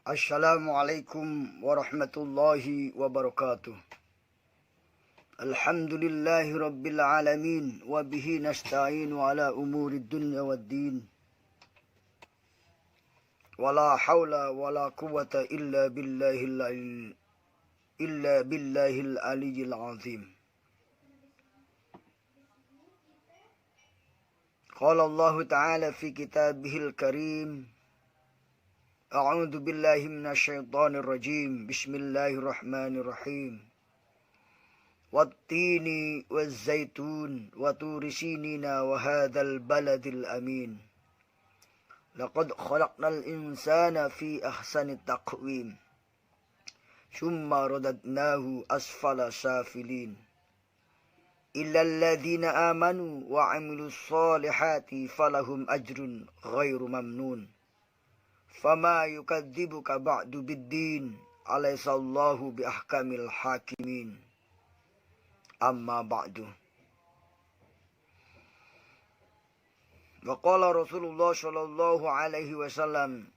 Assalamualaikum warahmatullahi wabarakatuh. Alhamdulillahi rabbil alamin. Wa bihi nasta'inu ala umuri dunya wad din. Wala hawla wala quwwata illa billahil aliyyil azim. Qala Allah ta'ala fi kitabihil karim. A'udzu billahi minasyaitonir rajim. Bismillahirrahmanirrahim. Wattini wazzaitun wa turi sinina wa hadzal baladil amin. Laqad khalaqnal insana fi ahsani taqwim. Tsumma radadnahu asfala safilin. Illa alladhina amanu wa 'amilus solihati falahum ajrun ghairu mamnun. Fama yukadzibuka ba'du biddin. Alaihissallahu bi ahkamil hakimin. Amma ba'du. Wa qala Rasulullah sallallahu alaihi wasallam,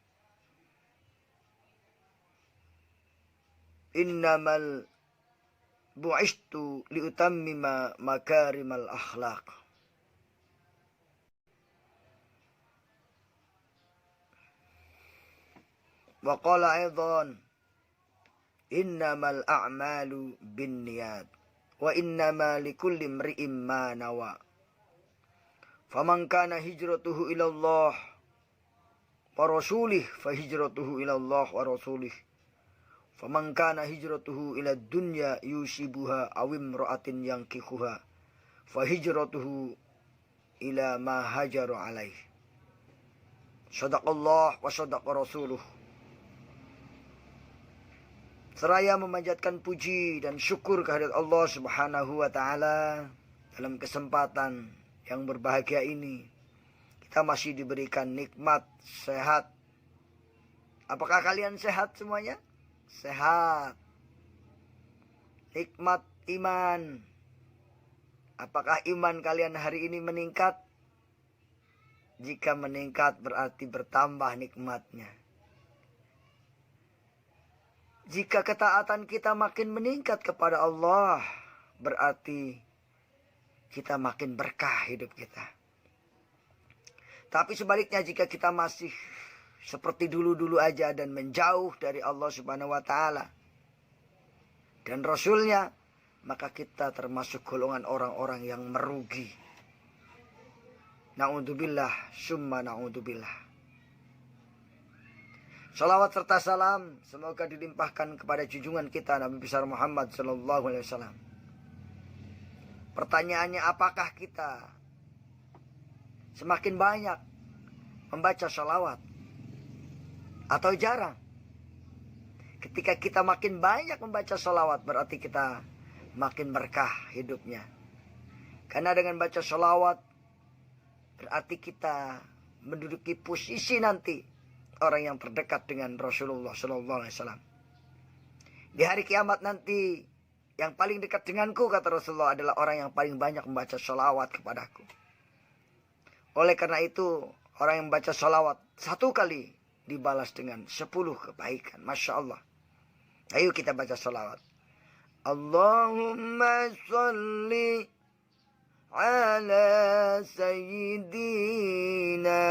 innamal bu'istu liutammima makarimal akhlaq. Wa qala aidan, innamal a'malu binniyat wa innama likulli imri'in ma nawa. Faman kana hijratuhu ila Allah wa rasulih fa hijratuhu ila Allah wa rasulih. Faman kana hijratuhu ila dunya yusibuha aw imra'atin yankihuha fa hijratuhu ila ma hajaru alaih. Shadaqallah wa shadaqa rasuluh. Seraya memanjatkan puji dan syukur kehadirat Allah Subhanahu wa Ta'ala, dalam kesempatan yang berbahagia ini kita masih diberikan nikmat sehat. Apakah kalian sehat semuanya? Sehat. Nikmat iman. Apakah iman kalian hari ini meningkat? Jika meningkat berarti bertambah nikmatnya. Jika ketaatan kita makin meningkat kepada Allah, berarti kita makin berkah hidup kita. Tapi sebaliknya, jika kita masih seperti dulu-dulu aja dan menjauh dari Allah Subhanahu wa Ta'ala dan Rasulnya, maka kita termasuk golongan orang-orang yang merugi. Na'udzubillah, summa na'udzubillah. Salawat serta salam semoga dilimpahkan kepada junjungan kita Nabi besar Muhammad sallallahu alaihi wasallam. Pertanyaannya, apakah kita semakin banyak membaca salawat atau jarang? Ketika kita makin banyak membaca salawat, berarti kita makin berkah hidupnya. Karena dengan baca salawat berarti kita menduduki posisi nanti orang yang terdekat dengan Rasulullah sallallahu alaihi wasallam. Di hari kiamat nanti, yang paling dekat denganku, kata Rasulullah, adalah orang yang paling banyak membaca sholawat kepadaku. Oleh karena itu, orang yang membaca sholawat satu kali dibalas dengan 10 kebaikan. Masya Allah. Ayo kita baca sholawat. Allahumma sholli ala sayyidina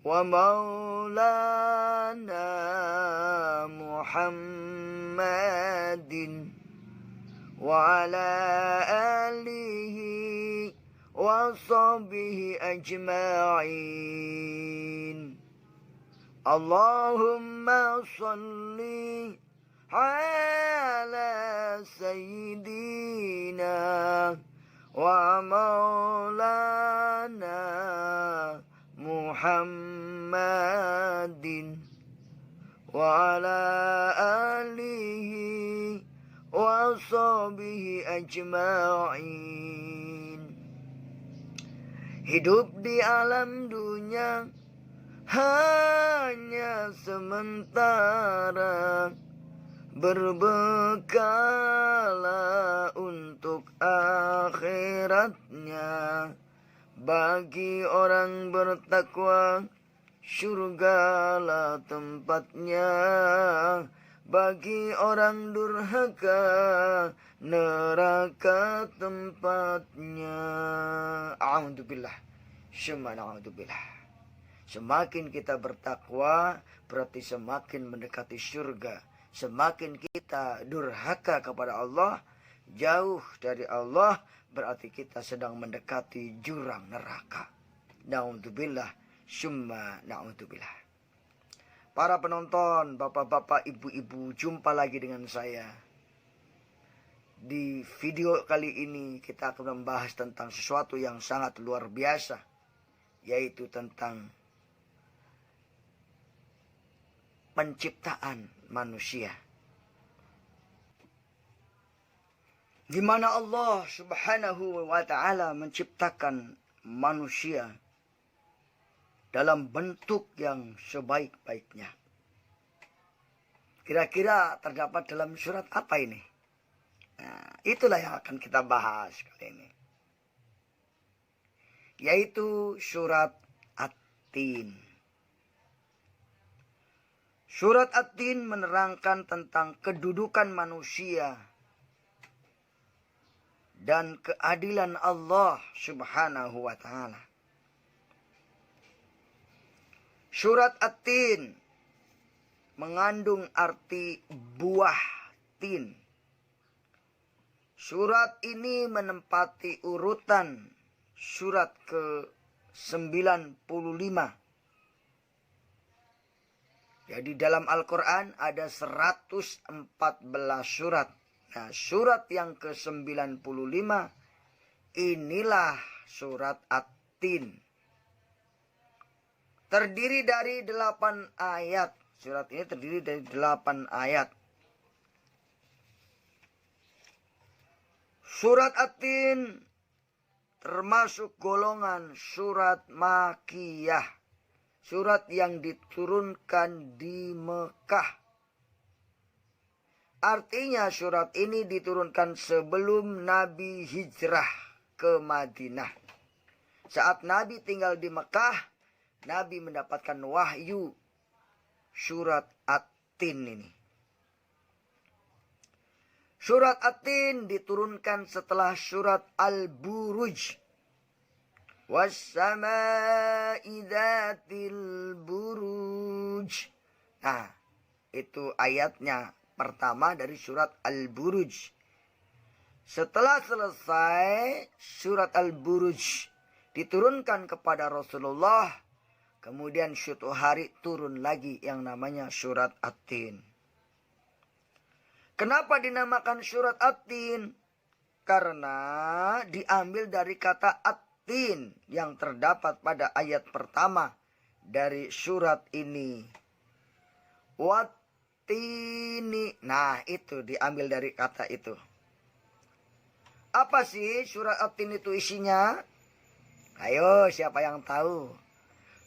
wa maulana Muhammadin wa ala alihi wa sahbihi ajma'in. Allahumma salli ala sayyidina wa maulana Muhammadin wa ala alihi wa sahbihi ajma'in. Hidup di alam dunia hanya sementara, berbekalah untuk akhiratnya. Bagi orang bertakwa Surgalah tempatnya bagi orang durhaka, neraka tempatnya. A'udzubillah. A'udzubillah. Semakin kita bertakwa, berarti semakin mendekati surga. Semakin kita durhaka kepada Allah, jauh dari Allah, berarti kita sedang mendekati jurang neraka. Na'udzubillah. Na'udzubillah. Para penonton, bapak-bapak, ibu-ibu, jumpa lagi dengan saya. Di video kali ini kita akan membahas tentang sesuatu yang sangat luar biasa, yaitu tentang penciptaan manusia. Di mana Allah Subhanahu wa taala menciptakan manusia dalam bentuk yang sebaik-baiknya. Kira-kira terdapat dalam surat apa ini? Nah, itulah yang akan kita bahas kali ini. Yaitu surat At-Tin. Surat At-Tin menerangkan tentang kedudukan manusia dan keadilan Allah Subhanahu wa taala. Surat At-Tin mengandung arti buah tin. Surat ini menempati urutan surat ke-95. Jadi dalam Al-Quran ada 114 surat. Nah, surat yang ke-95 inilah surat At-Tin. Terdiri dari 8 ayat. Surat ini terdiri dari 8 ayat. Surat At-Tin termasuk golongan surat Makiyah. Surat yang diturunkan di Mekah. Artinya surat ini diturunkan sebelum Nabi hijrah ke Madinah. Saat Nabi tinggal di Mekah, Nabi mendapatkan wahyu surat At-Tin ini. Surat At-Tin diturunkan setelah surat Al-Buruj. Wassama'i dzatil buruj. Nah, itu ayatnya pertama dari surat Al-Buruj. Setelah selesai surat Al-Buruj diturunkan kepada Rasulullah, kemudian suatu hari turun lagi yang namanya surat At-Tin. Kenapa dinamakan surat At-Tin? Karena diambil dari kata At-Tin yang terdapat pada ayat pertama dari surat ini. Wattini. Nah, itu diambil dari kata itu. Apa sih surat At-Tin itu isinya? Ayo, siapa yang tahu?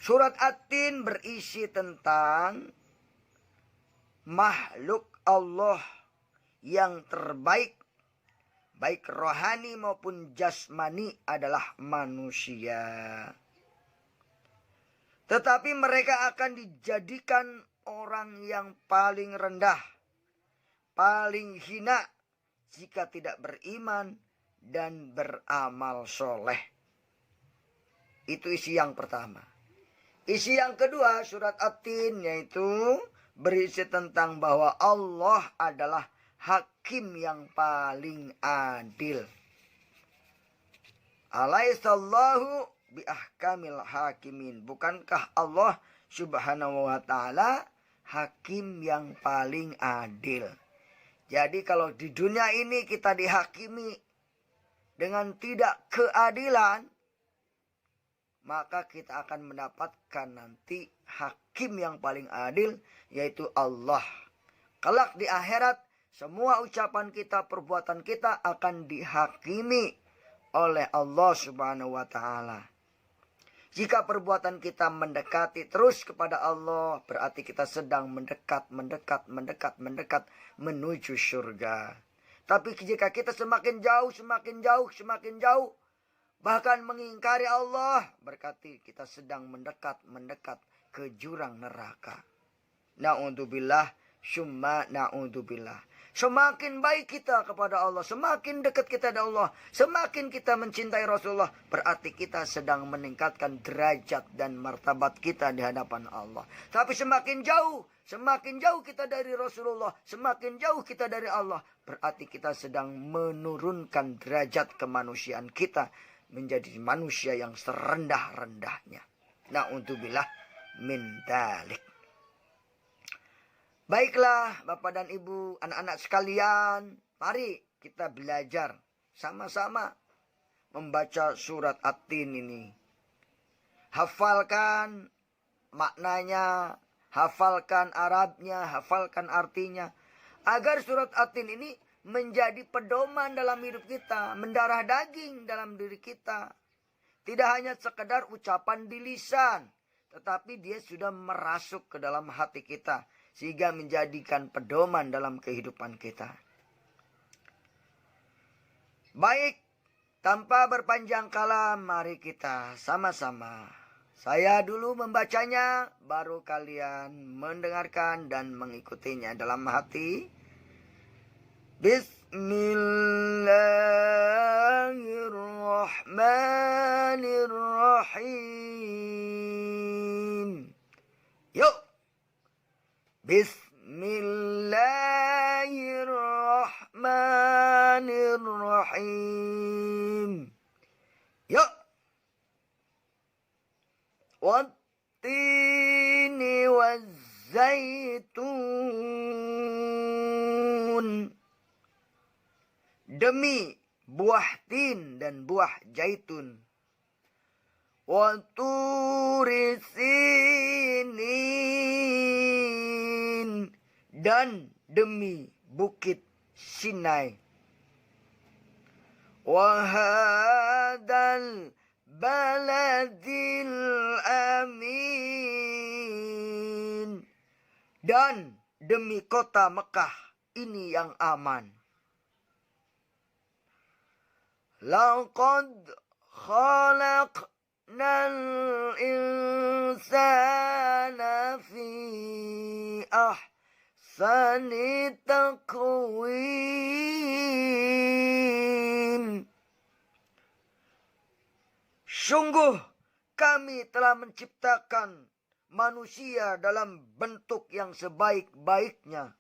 Surat At-Tin berisi tentang makhluk Allah yang terbaik, baik rohani maupun jasmani, adalah manusia. Tetapi mereka akan dijadikan orang yang paling rendah, paling hina jika tidak beriman dan beramal soleh. Itu isi yang pertama. Isi yang kedua surat At-Tin yaitu berisi tentang bahwa Allah adalah hakim yang paling adil. Alaihissallahu biahkamil hakimin. Bukankah Allah Subhanahu wa ta'ala hakim yang paling adil? Jadi kalau di dunia ini kita dihakimi dengan tidak keadilan, maka kita akan mendapatkan nanti hakim yang paling adil, yaitu Allah. Kelak di akhirat, semua ucapan kita, perbuatan kita akan dihakimi oleh Allah Subhanahu wa ta'ala. Jika perbuatan kita mendekati terus kepada Allah, berarti kita sedang mendekat menuju surga. Tapi jika kita semakin jauh, bahkan mengingkari Allah, berarti kita sedang mendekat ke jurang neraka. Na'udzubillah, syumma na'udzubillah. Semakin baik kita kepada Allah, semakin dekat kita dengan Allah, semakin kita mencintai Rasulullah, berarti kita sedang meningkatkan derajat dan martabat kita di hadapan Allah. Tapi semakin jauh kita dari Rasulullah, semakin jauh kita dari Allah, berarti kita sedang menurunkan derajat kemanusiaan kita menjadi manusia yang serendah-rendahnya. Na'udzubillah min dzalik. Baiklah Bapak dan Ibu, anak-anak sekalian, mari kita belajar sama-sama membaca surat At-Tin ini. Hafalkan maknanya, hafalkan Arabnya, hafalkan artinya. Agar surat At-Tin ini menjadi pedoman dalam hidup kita, mendarah daging dalam diri kita. Tidak hanya sekedar ucapan di lisan, tetapi dia sudah merasuk ke dalam hati kita, sehingga menjadikan pedoman dalam kehidupan kita. Baik, tanpa berpanjang kala, mari kita sama-sama. Saya dulu membacanya, baru kalian mendengarkan dan mengikutinya dalam hati. Bismillahirrahmanirrahim. Yuk. Bismillahirrahmanirrahim. Yuk. Wattini wazzaitun. Demi buah tin dan buah zaitun. Waturi sinin. Dan demi bukit Sinai. Wahadal baladil amin. Dan demi kota Mekah ini yang aman. Laqad khalaqnal insana fi ahsani taqwim. Sungguh kami telah menciptakan manusia dalam bentuk yang sebaik-baiknya.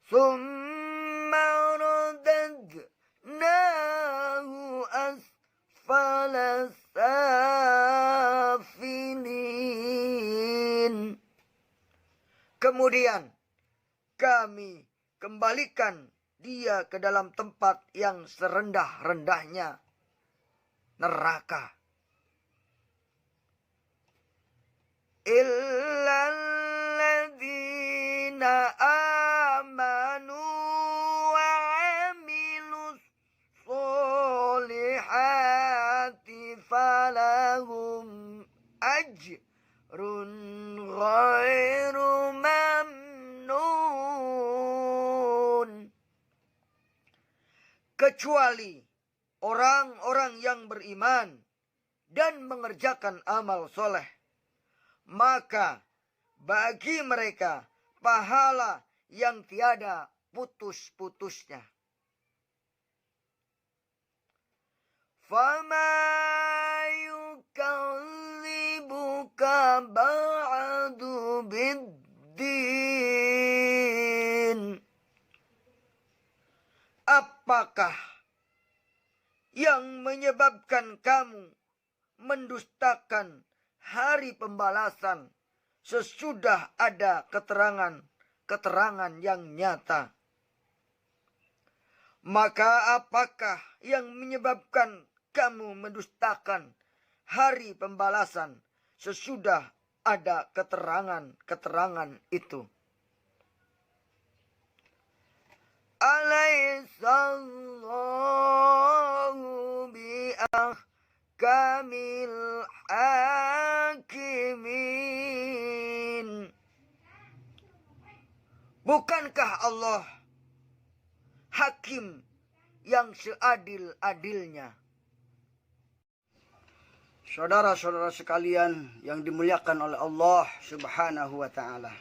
Summa radadnahu asfala safilin. Kemudian kami kembalikan dia ke dalam tempat yang serendah-rendahnya, neraka. Illalladzina amanu wa amilus solihati falahum ajrun ghairu mamnun. Kecuali orang-orang yang beriman dan mengerjakan amal soleh, maka bagi mereka pahala yang tiada putus-putusnya. Fama yukallibuka ba'du biddin. Apakah yang menyebabkan kamu mendustakan hari pembalasan sesudah ada keterangan yang nyata? Maka apakah yang menyebabkan kamu mendustakan hari pembalasan sesudah ada keterangan itu? Alaihissallahu bi'ahkamil hakimin. Bukankah Allah hakim yang seadil-adilnya? Saudara-saudara sekalian yang dimuliakan oleh Allah Subhanahu wa taala.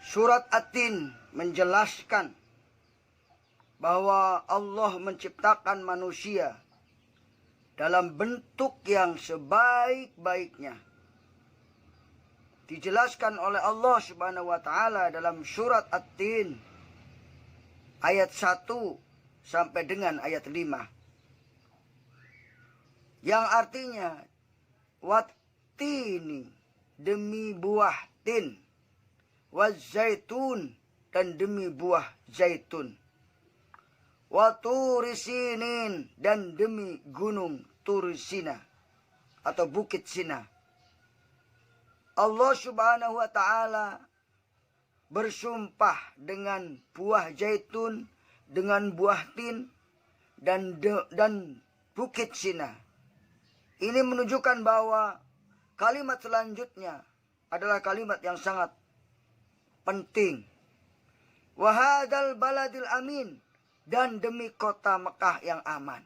Surat At-Tin menjelaskan bahwa Allah menciptakan manusia dalam bentuk yang sebaik-baiknya. Dijelaskan oleh Allah Subhanahu wa taala dalam surat At-Tin ayat 1 sampai dengan ayat 5. Yang artinya wattini demi buah tin, wazaitun dan demi buah zaitun, waturisinin dan demi gunung Turisina atau bukit Sina. Allah Subhanahu wa taala bersumpah dengan buah zaitun, dengan buah tin dan bukit Sina. Ini menunjukkan bahwa kalimat selanjutnya adalah kalimat yang sangat penting. Wahadal baladil amin, dan demi kota Mekah yang aman.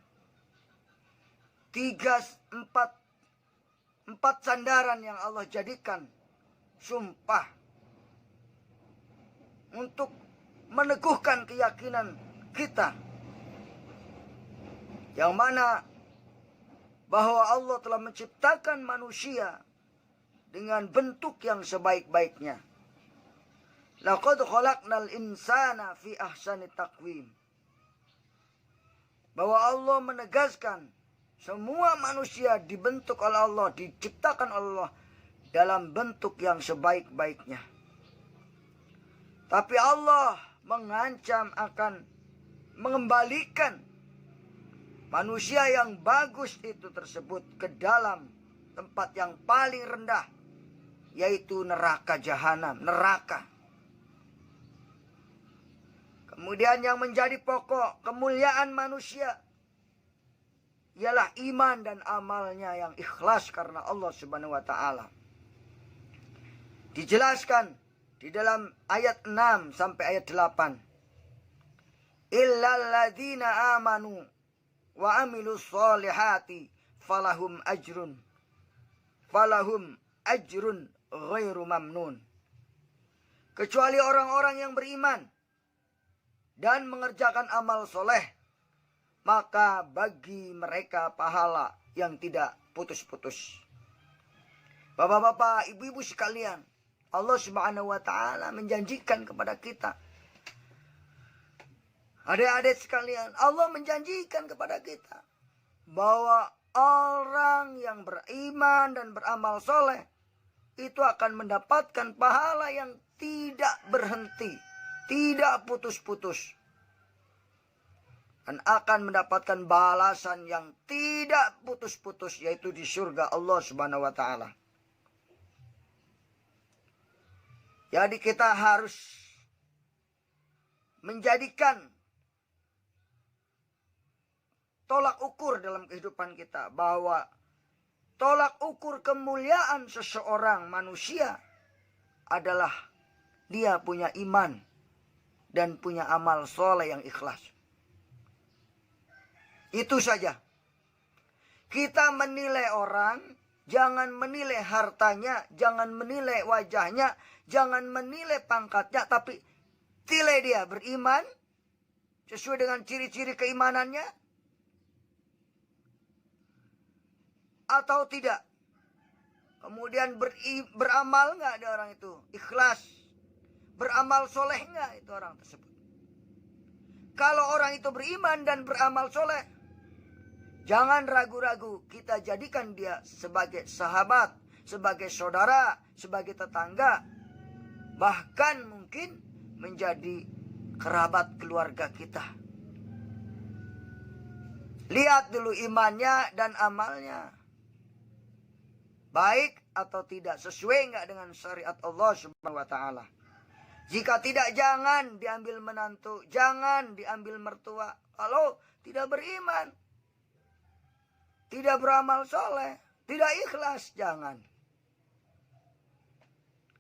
Empat sandaran yang Allah jadikan sumpah untuk meneguhkan keyakinan kita, yang mana bahwa Allah telah menciptakan manusia dengan bentuk yang sebaik-baiknya. Laqad khalaqnal insana fi ahsani taqwim. Bahwa Allah menegaskan semua manusia dibentuk oleh Allah, diciptakan oleh Allah dalam bentuk yang sebaik-baiknya. Tapi Allah mengancam akan mengembalikan manusia yang bagus itu tersebut ke dalam tempat yang paling rendah, yaitu neraka jahanam, neraka. Kemudian yang menjadi pokok kemuliaan manusia ialah iman dan amalnya yang ikhlas karena Allah Subhanahu wa taala. Dijelaskan di dalam ayat 6 sampai ayat 8. Illal ladzina amanu wa amilus solihati falahum ajrun ghairu mamnun. Kecuali orang-orang yang beriman dan mengerjakan amal soleh, maka bagi mereka pahala yang tidak putus-putus. Bapak-bapak, ibu-ibu sekalian, Allah Subhanahu wa taala menjanjikan kepada kita, adik-adik sekalian, Allah menjanjikan kepada kita bahwa orang yang beriman dan beramal soleh itu akan mendapatkan pahala yang tidak berhenti, tidak putus-putus, dan akan mendapatkan balasan yang tidak putus-putus, yaitu di surga Allah Subhanahu wa taala. Jadi kita harus menjadikan tolak ukur dalam kehidupan kita, bahwa tolak ukur kemuliaan seseorang manusia adalah dia punya iman dan punya amal soleh yang ikhlas. Itu saja. Kita menilai orang, jangan menilai hartanya, jangan menilai wajahnya, jangan menilai pangkatnya, tapi nilai dia beriman sesuai dengan ciri-ciri keimanannya atau tidak. Kemudian beramal nggak ada orang itu, ikhlas, beramal soleh nggak itu orang tersebut. Kalau orang itu beriman dan beramal soleh, jangan ragu-ragu, kita jadikan dia sebagai sahabat, sebagai saudara, sebagai tetangga, bahkan mungkin menjadi kerabat keluarga kita. Lihat dulu imannya dan amalnya, baik atau tidak, sesuai enggak dengan syariat Allah Subhanahu wa taala. Jika tidak, jangan diambil menantu, jangan diambil mertua. Kalau tidak beriman, tidak beramal soleh, tidak ikhlas, jangan.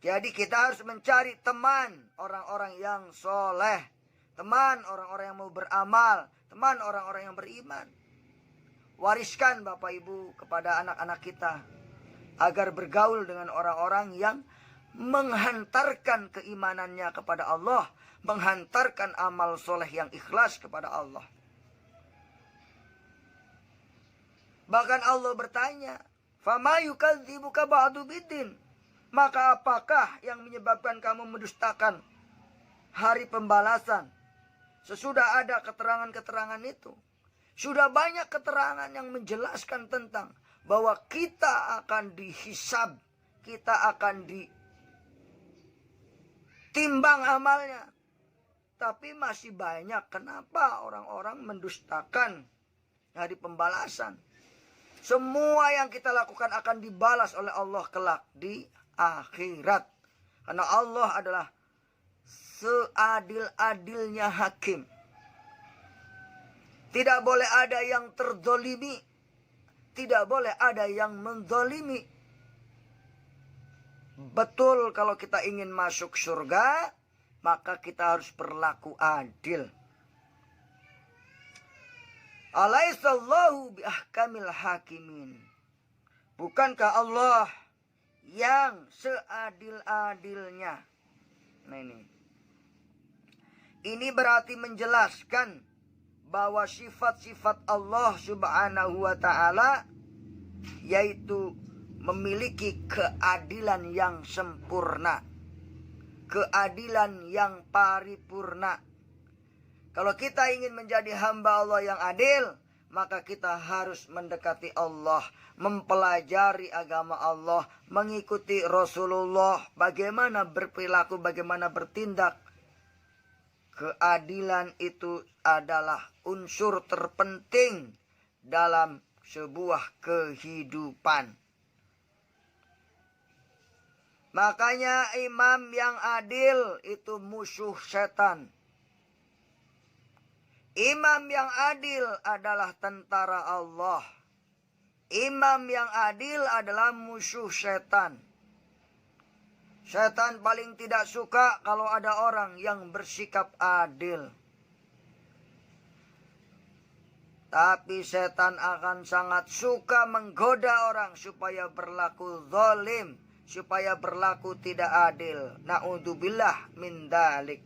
Jadi kita harus mencari teman orang-orang yang soleh, teman orang-orang yang mau beramal, teman orang-orang yang beriman. wariskan Bapak Ibu kepada anak-anak kita, agar bergaul dengan orang-orang yang menghantarkan keimanannya kepada Allah, menghantarkan amal soleh yang ikhlas kepada Allah. Bahkan Allah bertanya, "Fama yukadzibuka ba'du biddin?" Maka apakah yang menyebabkan kamu mendustakan hari pembalasan? Sesudah ada keterangan-keterangan itu, sudah banyak keterangan yang menjelaskan tentang bahwa kita akan dihisab, kita akan ditimbang amalnya. Tapi masih banyak kenapa orang-orang mendustakan hari pembalasan. Semua yang kita lakukan akan dibalas oleh Allah kelak di akhirat. Karena Allah adalah seadil-adilnya hakim. Tidak boleh ada yang terzolimi. Tidak boleh ada yang menzolimi. Betul, kalau kita ingin masuk surga, maka kita harus berlaku adil. Alaihissallahu biahkamil hakimin. Bukankah Allah yang seadil-adilnya? Nah ini berarti menjelaskan bahwa sifat-sifat Allah subhanahu wa ta'ala yaitu memiliki keadilan yang sempurna, keadilan yang paripurna. Kalau kita ingin menjadi hamba Allah yang adil, maka kita harus mendekati Allah, mempelajari agama Allah, mengikuti Rasulullah, bagaimana berperilaku, bagaimana bertindak. Keadilan itu adalah unsur terpenting dalam sebuah kehidupan. Makanya imam yang adil itu musuh setan. Imam yang adil adalah tentara Allah. Imam yang adil adalah musuh setan. Setan paling tidak suka kalau ada orang yang bersikap adil. Tapi setan akan sangat suka menggoda orang supaya berlaku zalim, supaya berlaku tidak adil. Na'udzubillah min dzalik.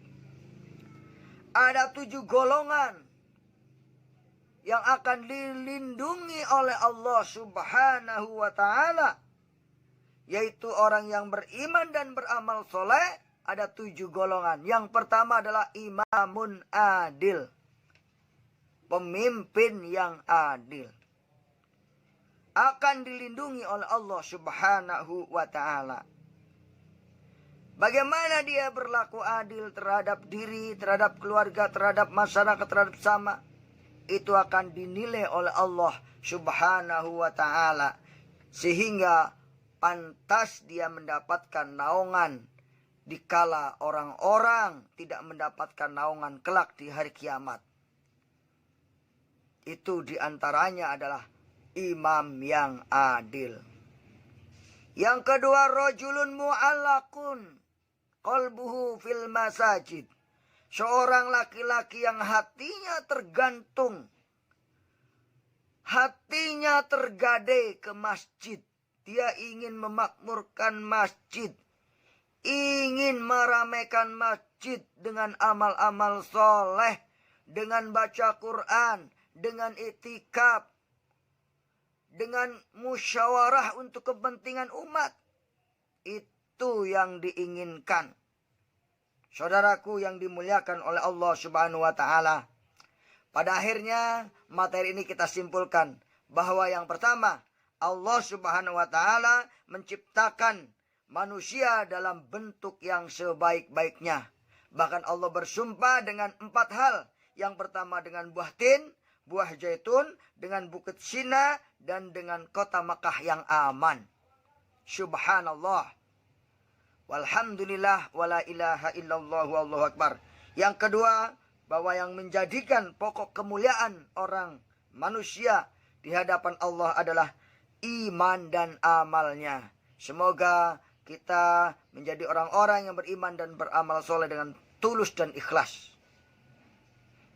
Ada 7 golongan yang akan dilindungi oleh Allah subhanahu wa ta'ala. Yaitu orang yang beriman dan beramal soleh. Ada 7 golongan. Yang pertama adalah imamun adil. Pemimpin yang adil. Akan dilindungi oleh Allah subhanahu wa ta'ala. Bagaimana dia berlaku adil terhadap diri, terhadap keluarga, terhadap masyarakat, terhadap sama. Itu akan dinilai oleh Allah subhanahu wa ta'ala. Sehingga pantas dia mendapatkan naungan. Dikala orang-orang tidak mendapatkan naungan kelak di hari kiamat. Itu diantaranya adalah imam yang adil. Yang kedua, rajulun mu'allakun qalbuhu fil masajid. Seorang laki-laki yang hatinya tergantung. Hatinya tergadai ke masjid. Dia ingin memakmurkan masjid. Ingin meramaikan masjid dengan amal-amal soleh. Dengan baca Quran. Dengan iktikaf. Dengan musyawarah untuk kepentingan umat. Itu yang diinginkan. Saudaraku yang dimuliakan oleh Allah subhanahu wa ta'ala. Pada akhirnya materi ini kita simpulkan. Bahwa yang pertama, Allah subhanahu wa ta'ala menciptakan manusia dalam bentuk yang sebaik-baiknya. Bahkan Allah bersumpah dengan 4 hal. Yang pertama dengan buah tin, buah zaitun, dengan bukit Sina, dan dengan kota Makkah yang aman. Subhanallah. Walhamdulillah wala ilaha illallah wallahu akbar. Yang kedua, bahwa yang menjadikan pokok kemuliaan orang manusia di hadapan Allah adalah iman dan amalnya. Semoga kita menjadi orang-orang yang beriman dan beramal soleh dengan tulus dan ikhlas.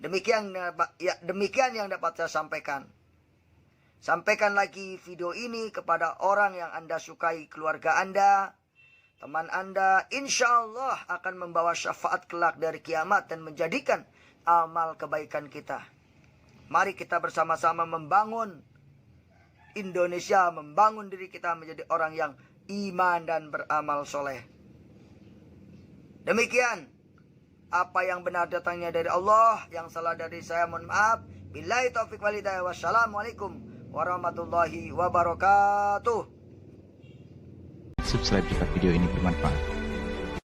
Demikian yang dapat saya sampaikan. Sampaikan lagi video ini kepada orang yang Anda sukai, keluarga Anda, teman Anda. Insya Allah akan membawa syafaat kelak dari kiamat dan menjadikan amal kebaikan kita. Mari kita bersama-sama membangun Indonesia, membangun diri kita menjadi orang yang iman dan beramal soleh. Demikian apa yang benar datangnya dari Allah, yang salah dari saya mohon maaf. Billahi taufiq wal hidayah. Wassalamualaikum warahmatullahi wabarakatuh. Subscribe jika video ini bermanfaat.